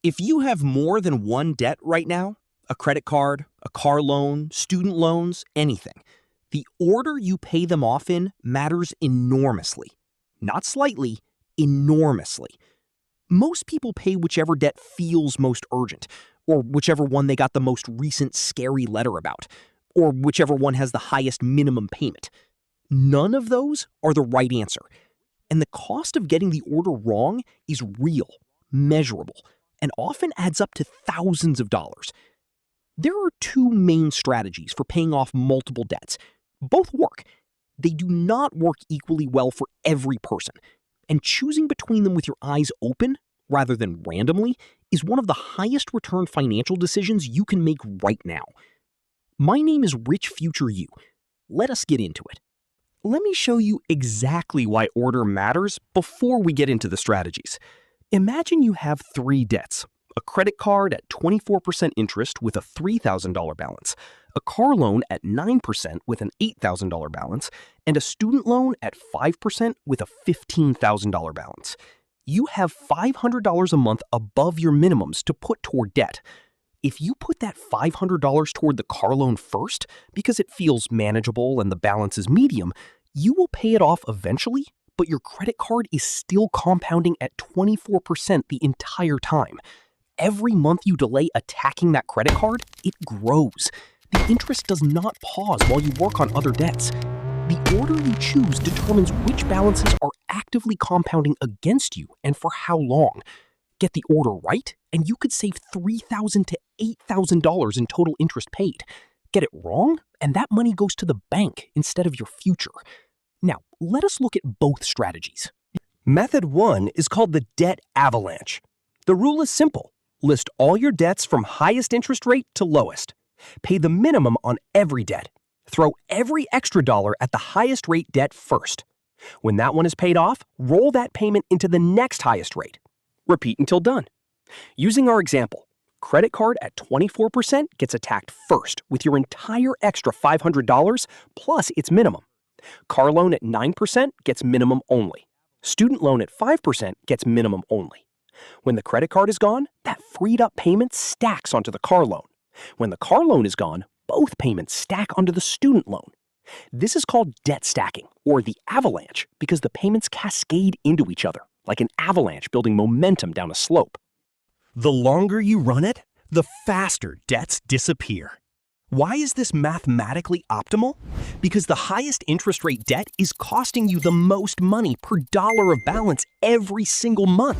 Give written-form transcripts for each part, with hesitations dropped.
If you have more than one debt right now, a credit card, a car loan, student loans, anything, the order you pay them off in matters enormously. Not slightly, enormously. Most people pay whichever debt feels most urgent, or whichever one they got the most recent scary letter about, or whichever one has the highest minimum payment. None of those are the right answer. And the cost of getting the order wrong is real, measurable, and often adds up to thousands of dollars. There are two main strategies for paying off multiple debts. Both work. They do not work equally well for every person, and choosing between them with your eyes open, rather than randomly, is one of the highest return financial decisions you can make right now. My name is Rich Future You. Let us get into it. Let me show you exactly why order matters before we get into the strategies. Imagine you have 3 debts: a credit card at 24% interest with a $3,000 balance, a car loan at 9% with an $8,000 balance, and a student loan at 5% with a $15,000 balance. You have $500 a month above your minimums to put toward debt. If you put that $500 toward the car loan first, because it feels manageable and the balance is medium, you will pay it off eventually, but your credit card is still compounding at 24% the entire time. Every month you delay attacking that credit card, it grows. The interest does not pause while you work on other debts. The order you choose determines which balances are actively compounding against you and for how long. Get the order right, and you could save $3,000 to $8,000 in total interest paid. Get it wrong, and that money goes to the bank instead of your future. Now, let us look at both strategies. Method 1 is called the debt avalanche. The rule is simple. List all your debts from highest interest rate to lowest. Pay the minimum on every debt. Throw every extra dollar at the highest rate debt first. When that one is paid off, roll that payment into the next highest rate. Repeat until done. Using our example, credit card at 24% gets attacked first with your entire extra $500 plus its minimum. Car loan at 9% gets minimum only. Student loan at 5% gets minimum only. When the credit card is gone, that freed up payment stacks onto the car loan. When the car loan is gone, both payments stack onto the student loan. This is called debt stacking, or the avalanche, because the payments cascade into each other, like an avalanche building momentum down a slope. The longer you run it, the faster debts disappear. Why is this mathematically optimal? Because the highest interest rate debt is costing you the most money per dollar of balance every single month.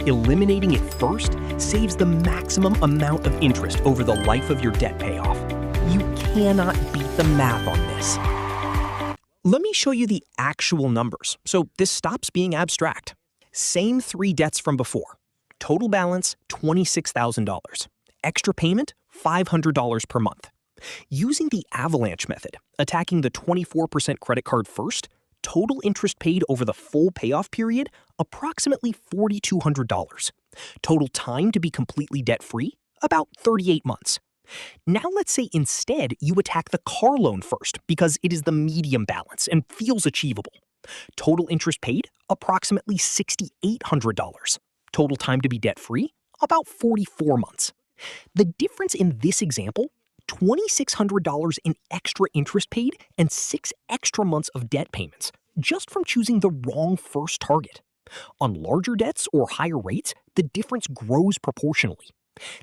Eliminating it first saves the maximum amount of interest over the life of your debt payoff. You cannot beat the math on this. Let me show you the actual numbers, so this stops being abstract. Same 3 debts from before. Total balance, $26,000. Extra payment, $500 per month. Using the avalanche method, attacking the 24% credit card first, total interest paid over the full payoff period, approximately $4,200. Total time to be completely debt-free, about 38 months. Now let's say instead you attack the car loan first because it is the medium balance and feels achievable. Total interest paid, approximately $6,800. Total time to be debt-free, about 44 months. The difference in this example, $2,600 in extra interest paid and 6 extra months of debt payments, just from choosing the wrong first target. On larger debts or higher rates, the difference grows proportionally.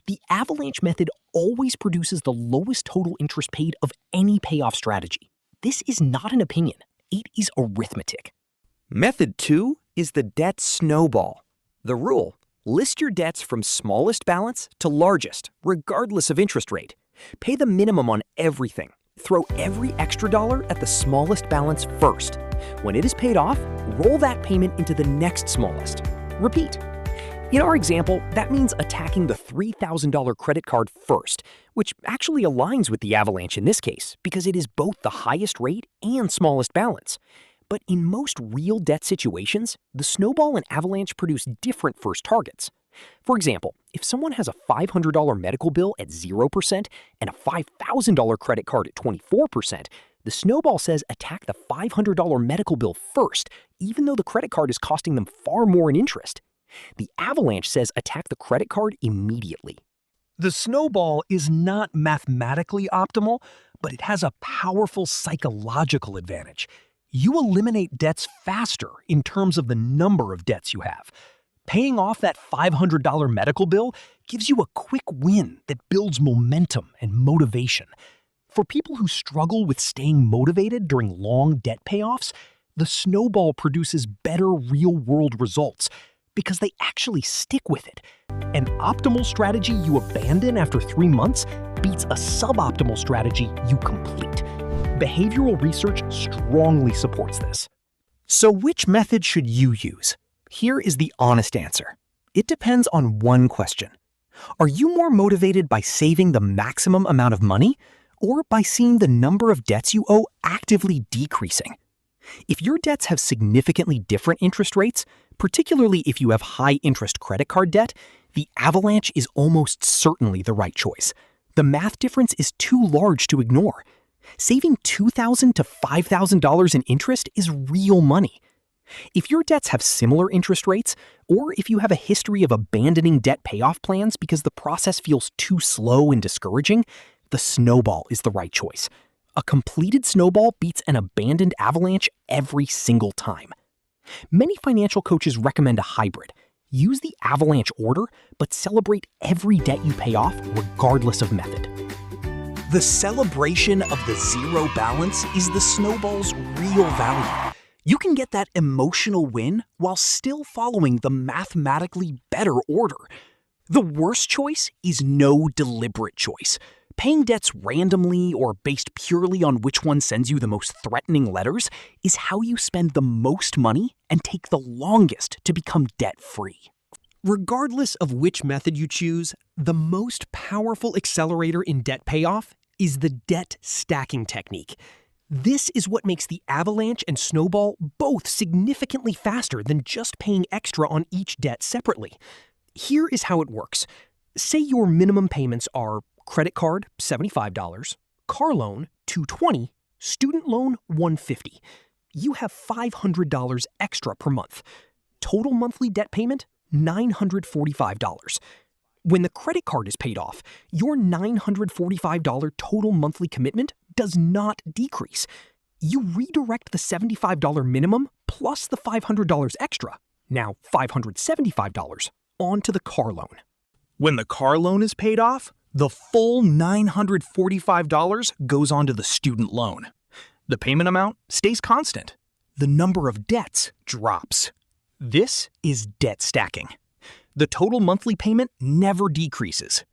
The avalanche method always produces the lowest total interest paid of any payoff strategy. This is not an opinion, it is arithmetic. Method 2 is the debt snowball. The rule: list your debts from smallest balance to largest, regardless of interest rate. Pay the minimum on everything. Throw every extra dollar at the smallest balance first. When it is paid off, roll that payment into the next smallest. Repeat. In our example, that means attacking the $3,000 credit card first, which actually aligns with the avalanche in this case, because it is both the highest rate and smallest balance. But in most real debt situations, the snowball and avalanche produce different first targets. For example, if someone has a $500 medical bill at 0% and a $5,000 credit card at 24%, the snowball says attack the $500 medical bill first, even though the credit card is costing them far more in interest. The Avalanche says attack the credit card immediately. The snowball is not mathematically optimal, but it has a powerful psychological advantage. You eliminate debts faster in terms of the number of debts you have. Paying off that $500 medical bill gives you a quick win that builds momentum and motivation. For people who struggle with staying motivated during long debt payoffs, the snowball produces better real-world results because they actually stick with it. An optimal strategy you abandon after 3 months beats a suboptimal strategy you complete. Behavioral research strongly supports this. So which method should you use? Here is the honest answer. It depends on one question. Are you more motivated by saving the maximum amount of money or by seeing the number of debts you owe actively decreasing? If your debts have significantly different interest rates, particularly if you have high-interest credit card debt, the Avalanche is almost certainly the right choice. The math difference is too large to ignore. Saving $2,000 to $5,000 in interest is real money. If your debts have similar interest rates, or if you have a history of abandoning debt payoff plans because the process feels too slow and discouraging, the snowball is the right choice. A completed snowball beats an abandoned Avalanche every single time. Many financial coaches recommend a hybrid. Use the Avalanche order, but celebrate every debt you pay off regardless of method. The celebration of the zero balance is the snowball's real value. You can get that emotional win while still following the mathematically better order. The worst choice is no deliberate choice. Paying debts randomly or based purely on which one sends you the most threatening letters is how you spend the most money and take the longest to become debt-free. Regardless of which method you choose, the most powerful accelerator in debt payoff is the debt stacking technique. This is what makes the Avalanche and Snowball both significantly faster than just paying extra on each debt separately. Here is how it works. Say your minimum payments are credit card, $75, car loan, $220, student loan, $150. You have $500 extra per month. Total monthly debt payment, $945. When the credit card is paid off, your $945 total monthly commitment does not decrease. You redirect the $75 minimum plus the $500 extra, now $575, onto the car loan. When the car loan is paid off, the full $945 goes onto the student loan. The payment amount stays constant. The number of debts drops. This is debt stacking. The total monthly payment never decreases.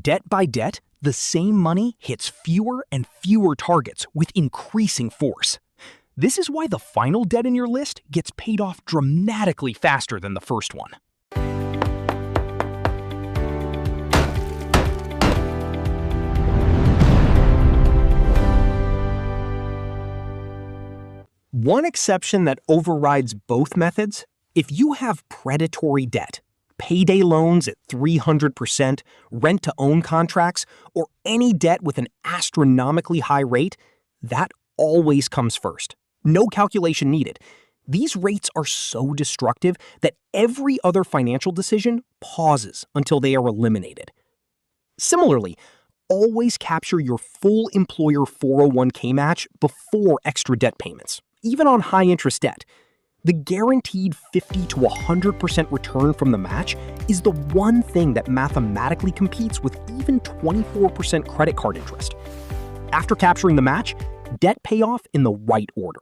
Debt by debt, the same money hits fewer and fewer targets with increasing force. This is why the final debt in your list gets paid off dramatically faster than the first one. One exception that overrides both methods: if you have predatory debt, payday loans at 300%, rent-to-own contracts, or any debt with an astronomically high rate, that always comes first. No calculation needed. These rates are so destructive that every other financial decision pauses until they are eliminated. Similarly, always capture your full employer 401k match before extra debt payments, even on high-interest debt. The guaranteed 50 to 100% return from the match is the one thing that mathematically competes with even 24% credit card interest. After capturing the match, debt payoff in the right order.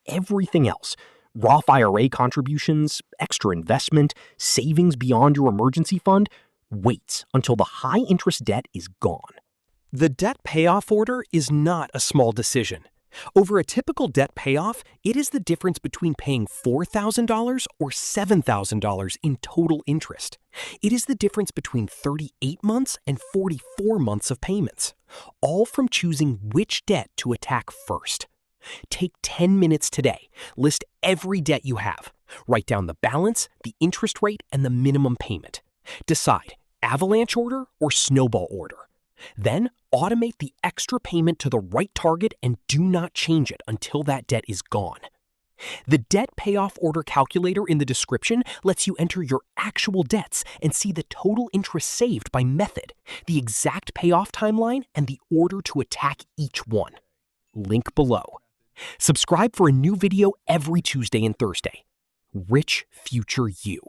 Everything else, Roth IRA contributions, extra investment, savings beyond your emergency fund, waits until the high-interest debt is gone. The debt payoff order is not a small decision. Over a typical debt payoff, it is the difference between paying $4,000 or $7,000 in total interest. It is the difference between 38 months and 44 months of payments, all from choosing which debt to attack first. Take 10 minutes today. List every debt you have. Write down the balance, the interest rate, and the minimum payment. Decide Avalanche order or Snowball order. Then automate the extra payment to the right target and do not change it until that debt is gone. The debt payoff order calculator in the description lets you enter your actual debts and see the total interest saved by method, the exact payoff timeline, and the order to attack each one. Link below. Subscribe for a new video every Tuesday and Thursday. Rich Future You.